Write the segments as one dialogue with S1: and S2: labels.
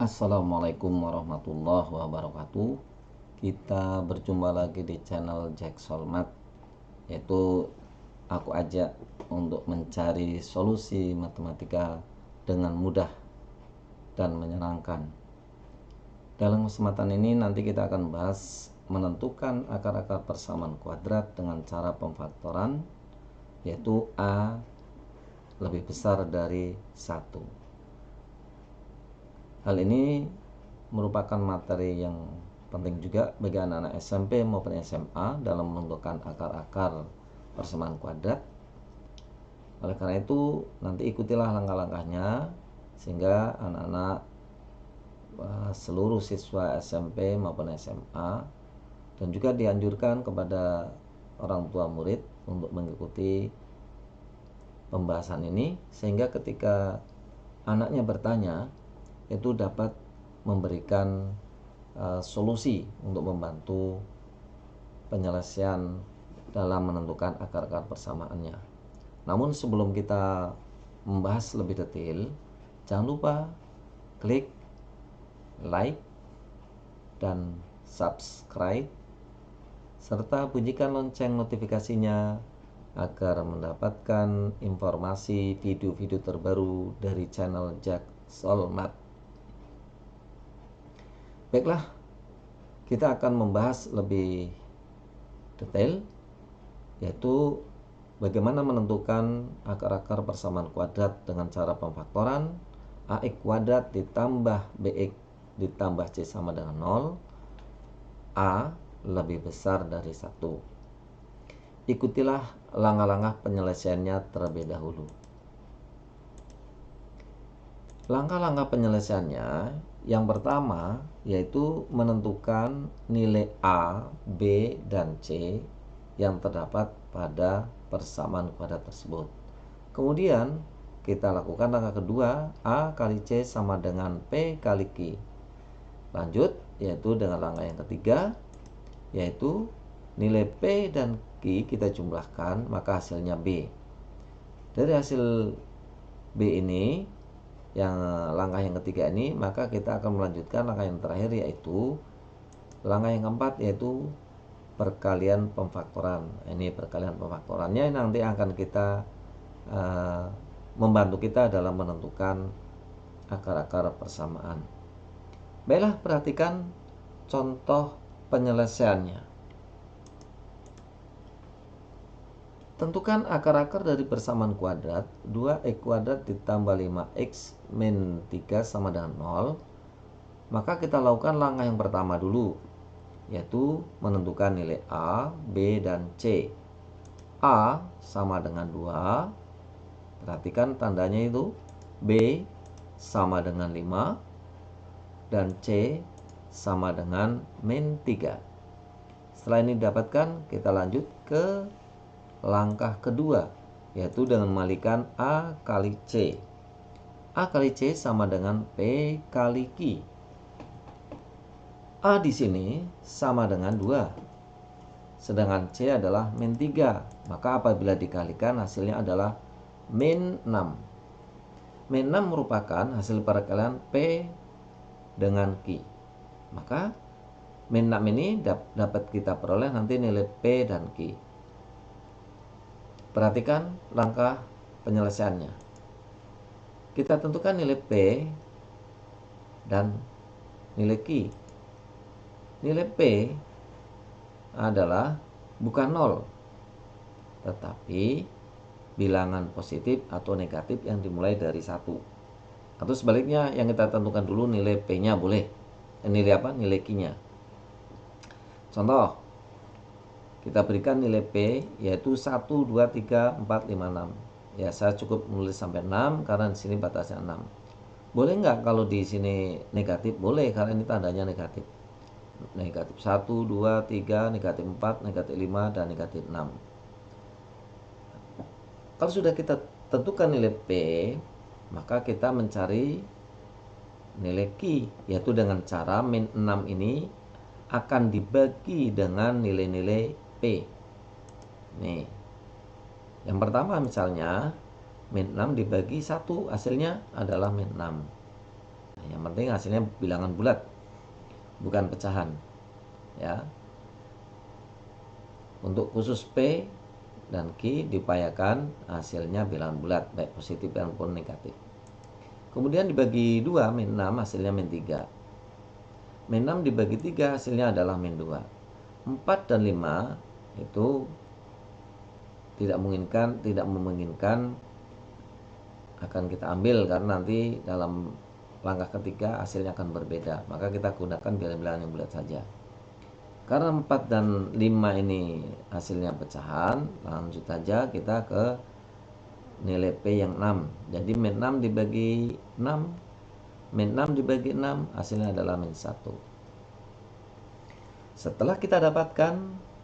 S1: Assalamualaikum warahmatullahi wabarakatuh. Kita berjumpa lagi di channel Jack Solmat, yaitu aku ajak untuk mencari solusi matematika dengan mudah dan menyenangkan. Dalam kesempatan ini nanti kita akan bahas menentukan akar-akar persamaan kuadrat dengan cara pemfaktoran, yaitu A lebih besar dari 1. Hal ini merupakan materi yang penting juga bagi anak-anak SMP maupun SMA dalam menentukan akar-akar persamaan kuadrat. Oleh karena itu, nanti ikutilah langkah-langkahnya sehingga anak-anak seluruh siswa SMP maupun SMA, dan juga dianjurkan kepada orang tua murid untuk mengikuti pembahasan ini sehingga ketika anaknya bertanya itu dapat memberikan solusi untuk membantu penyelesaian dalam menentukan akar-akar persamaannya. Namun sebelum kita membahas lebih detail, jangan lupa klik like dan subscribe serta bunyikan lonceng notifikasinya agar mendapatkan informasi video-video terbaru dari channel Jack Solmat. Baiklah, kita akan membahas lebih detail, yaitu bagaimana menentukan akar-akar persamaan kuadrat dengan cara pemfaktoran. AX kuadrat ditambah BX ditambah C sama dengan 0. A lebih besar dari 1. Ikutilah langkah-langkah penyelesaiannya terlebih dahulu. Langkah-langkah penyelesaiannya yang pertama yaitu menentukan nilai A, B, dan C yang terdapat pada persamaan kuadrat tersebut. Kemudian kita lakukan langkah kedua, A kali C sama dengan P kali Q. Lanjut yaitu dengan langkah yang ketiga, yaitu nilai P dan Q kita jumlahkan maka hasilnya B. Dari hasil B ini, yang langkah yang ketiga ini, maka kita akan melanjutkan langkah yang terakhir, yaitu langkah yang keempat, yaitu perkalian pemfaktoran. Ini perkalian pemfaktorannya nanti akan kita membantu kita dalam menentukan akar-akar persamaan. Baiklah, perhatikan contoh penyelesaiannya. Tentukan akar-akar dari persamaan kuadrat 2x kuadrat ditambah 5x min 3 sama dengan 0. Maka kita lakukan langkah yang pertama dulu, yaitu menentukan nilai A, B, dan C. A sama dengan 2. Perhatikan tandanya itu. B sama dengan 5. Dan C sama dengan min 3. Setelah ini didapatkan, kita lanjut ke langkah kedua, yaitu dengan memalikan A kali C. A kali C sama dengan P kali Q. A di sini sama dengan 2, sedangkan C adalah min 3. Maka apabila dikalikan hasilnya adalah min 6. Min 6 merupakan hasil perkalian P dengan Q. Maka min 6 ini dapat kita peroleh nanti nilai P dan Q. Perhatikan langkah penyelesaiannya. Kita tentukan nilai P dan nilai Q. Nilai P adalah bukan 0, tetapi bilangan positif atau negatif yang dimulai dari 1. Atau sebaliknya, yang kita tentukan dulu nilai P-nya boleh. Nilai apa? Nilai Q-nya. Contoh, kita berikan nilai P yaitu 1, 2, 3, 4, 5, 6. Ya, saya cukup menulis sampai 6 karena di sini batasnya 6. Boleh nggak kalau di sini negatif? Boleh, karena ini tandanya negatif. Negatif 1, 2, 3, negatif 4, negatif 5, dan negatif 6. Kalau sudah kita tentukan nilai P, maka kita mencari nilai Q, yaitu dengan cara min 6 ini akan dibagi dengan nilai-nilai P. Nih, yang pertama misalnya min 6 dibagi 1, hasilnya adalah min 6. Yang penting hasilnya bilangan bulat, bukan pecahan. Ya. Untuk khusus P dan Q diupayakan hasilnya bilangan bulat, baik positif maupun negatif. Kemudian dibagi 2, min 6 hasilnya min 3. Min 6 dibagi 3 hasilnya adalah min 2. 4 dan 5 itu tidak memungkinkan akan kita ambil karena nanti dalam langkah ketiga hasilnya akan berbeda. Maka kita gunakan bilangan-bilangan yang bulat saja. Karena 4 dan 5 ini hasilnya pecahan, lanjut saja kita ke nilai P yang 6. Jadi min 6 dibagi 6, min 6 dibagi 6 hasilnya adalah min 1. Setelah kita dapatkan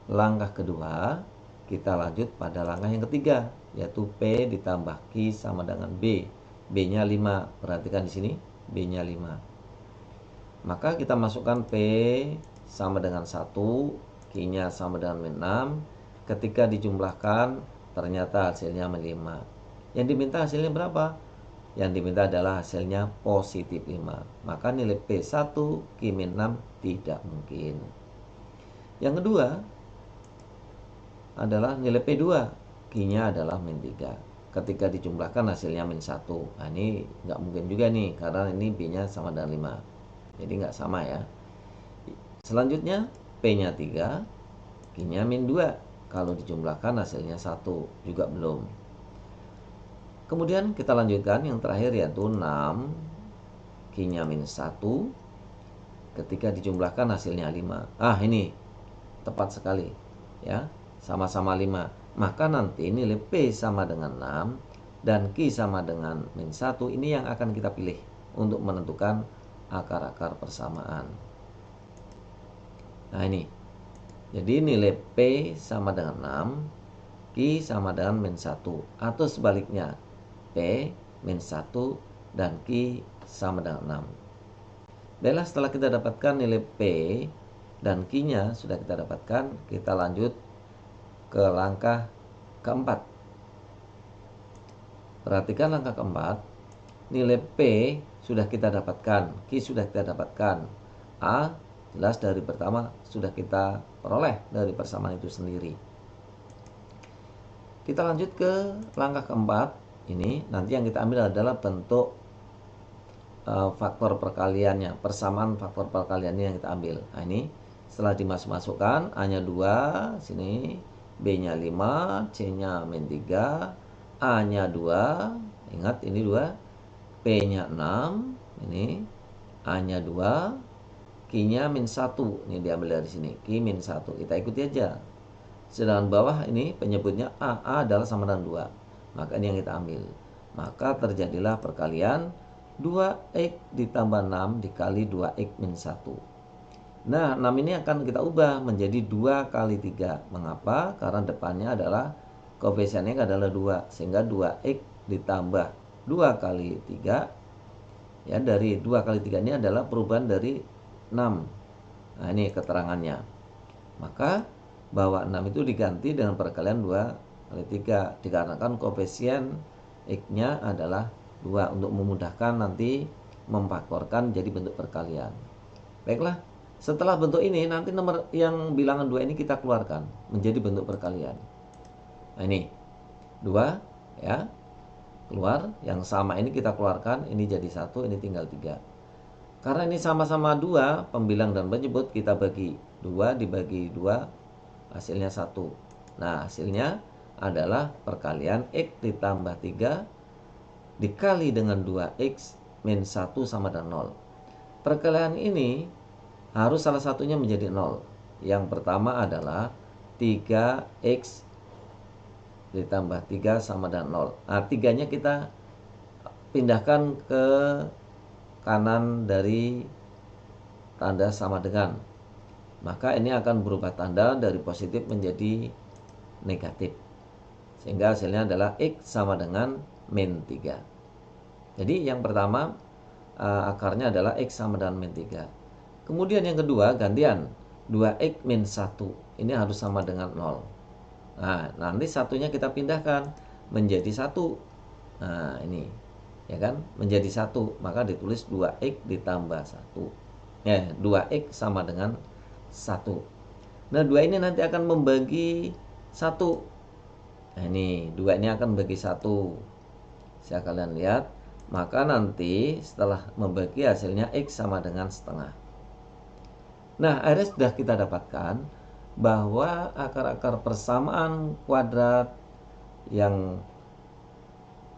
S1: langkah kedua, kita lanjut pada langkah yang ketiga, yaitu P ditambah Q sama dengan B. B-nya 5. Perhatikan di sini, B-nya 5. Maka kita masukkan P sama dengan 1, Q-nya sama dengan min 6. Ketika dijumlahkan, ternyata hasilnya min 5. Yang diminta hasilnya berapa? Yang diminta adalah hasilnya positif 5. Maka nilai P1 Q min 6 tidak mungkin. Yang kedua adalah nilai P2, Q-nya adalah min 3. Ketika dijumlahkan hasilnya min 1. Nah ini nggak mungkin juga nih, karena ini B-nya sama dengan 5. Jadi nggak sama ya. Selanjutnya P-nya 3, Q-nya min 2. Kalau dijumlahkan hasilnya 1, juga belum. Kemudian kita lanjutkan yang terakhir, yaitu 6, Q-nya min 1. Ketika dijumlahkan hasilnya 5. Ini tepat sekali ya, sama-sama 5. Maka nanti nilai P sama dengan 6 dan Q sama dengan min 1. Ini yang akan kita pilih untuk menentukan akar-akar persamaan. Nah ini, jadi nilai P sama dengan 6, Q sama dengan min 1. Atau sebaliknya, P min 1 dan Q sama dengan 6. Baiklah, setelah kita dapatkan nilai P dan Q-nya sudah kita dapatkan, kita lanjut ke langkah keempat. Perhatikan langkah keempat, nilai P sudah kita dapatkan, Q sudah kita dapatkan, A jelas dari pertama sudah kita peroleh dari persamaan itu sendiri. Kita lanjut ke langkah keempat. Ini nanti yang kita ambil adalah bentuk faktor perkaliannya, persamaan faktor perkaliannya yang kita ambil. Nah ini setelah dimasukkan, A-nya 2, sini B-nya 5, C-nya min 3, A-nya 2, ingat ini 2, P-nya 6, ini A-nya 2, Q-nya min 1, ini diambil dari sini, Q min 1, kita ikuti aja. Sedangkan bawah ini penyebutnya A adalah sama dengan 2, maka ini yang kita ambil. Maka terjadilah perkalian 2x ditambah 6 dikali 2x min 1. Nah, 6 ini akan kita ubah menjadi 2 kali 3. Mengapa? Karena depannya adalah koefisiennya adalah 2. Sehingga 2x ditambah 2 kali 3. Ya, dari 2 kali 3 ini adalah perubahan dari 6. Nah, ini keterangannya. Maka bahwa 6 itu diganti dengan perkalian 2 kali 3. Dikarenakan koefisien x-nya adalah 2 untuk memudahkan nanti memfaktorkan jadi bentuk perkalian. Baiklah. Setelah bentuk ini, nanti nomor yang bilangan 2 ini kita keluarkan menjadi bentuk perkalian. Nah ini 2 ya, keluar. Yang sama ini kita keluarkan, ini jadi 1, ini tinggal 3. Karena ini sama-sama 2, pembilang dan penyebut, kita bagi 2 dibagi 2, hasilnya 1. Nah hasilnya adalah perkalian x ditambah 3 dikali dengan 2x min 1 sama dengan 0. Perkalian ini harus salah satunya menjadi 0. Yang pertama adalah 3x ditambah 3 sama dengan 0. Nah, 3-nya kita pindahkan ke kanan dari tanda sama dengan. Maka ini akan berubah tanda dari positif menjadi negatif. Sehingga hasilnya adalah x sama dengan min 3. Jadi yang pertama akarnya adalah x sama dengan min 3. Kemudian yang kedua gantian 2x min 1. Ini harus sama dengan 0. Nah nanti satunya kita pindahkan menjadi 1. Nah ini ya kan, menjadi 1, maka ditulis 2x ditambah 1. 2x sama dengan 1. Nah, 2 ini nanti akan membagi 1. Nah, ini 2 ini akan membagi 1. Saya kalian lihat, maka nanti setelah membagi hasilnya x sama dengan setengah. Nah, akhirnya sudah kita dapatkan bahwa akar-akar persamaan kuadrat yang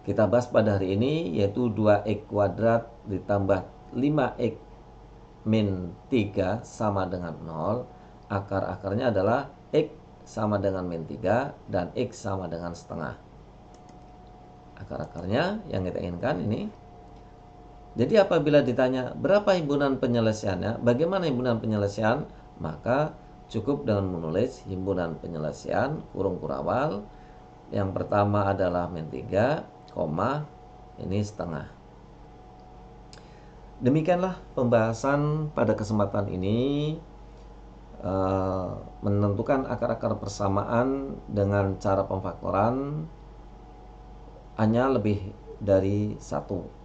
S1: kita bahas pada hari ini yaitu 2x kuadrat ditambah 5x min 3 sama dengan 0. Akar-akarnya adalah x sama dengan min 3 dan x sama dengan setengah. Akar-akarnya yang kita inginkan ini. Jadi apabila ditanya berapa himpunan penyelesaiannya, bagaimana himpunan penyelesaian, maka cukup dengan menulis himpunan penyelesaian kurung kurawal. Yang pertama adalah min 3, ini setengah. Demikianlah pembahasan pada kesempatan ini, menentukan akar-akar persamaan dengan cara pemfaktoran hanya lebih dari 1.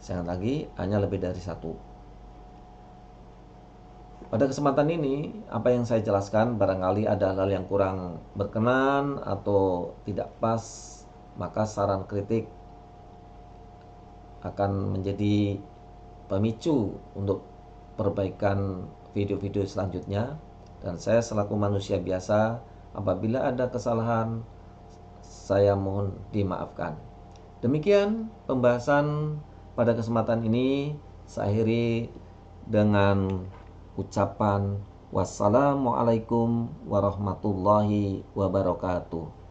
S1: Sekali lagi, hanya lebih dari 1. Pada kesempatan ini, apa yang saya jelaskan barangkali ada hal yang kurang berkenan atau tidak pas, maka saran kritik akan menjadi pemicu untuk perbaikan video-video selanjutnya. Dan saya selaku manusia biasa, apabila ada kesalahan, saya mohon dimaafkan. Demikian pembahasan pada kesempatan ini. Saya akhiri dengan ucapan wassalamualaikum warahmatullahi wabarakatuh.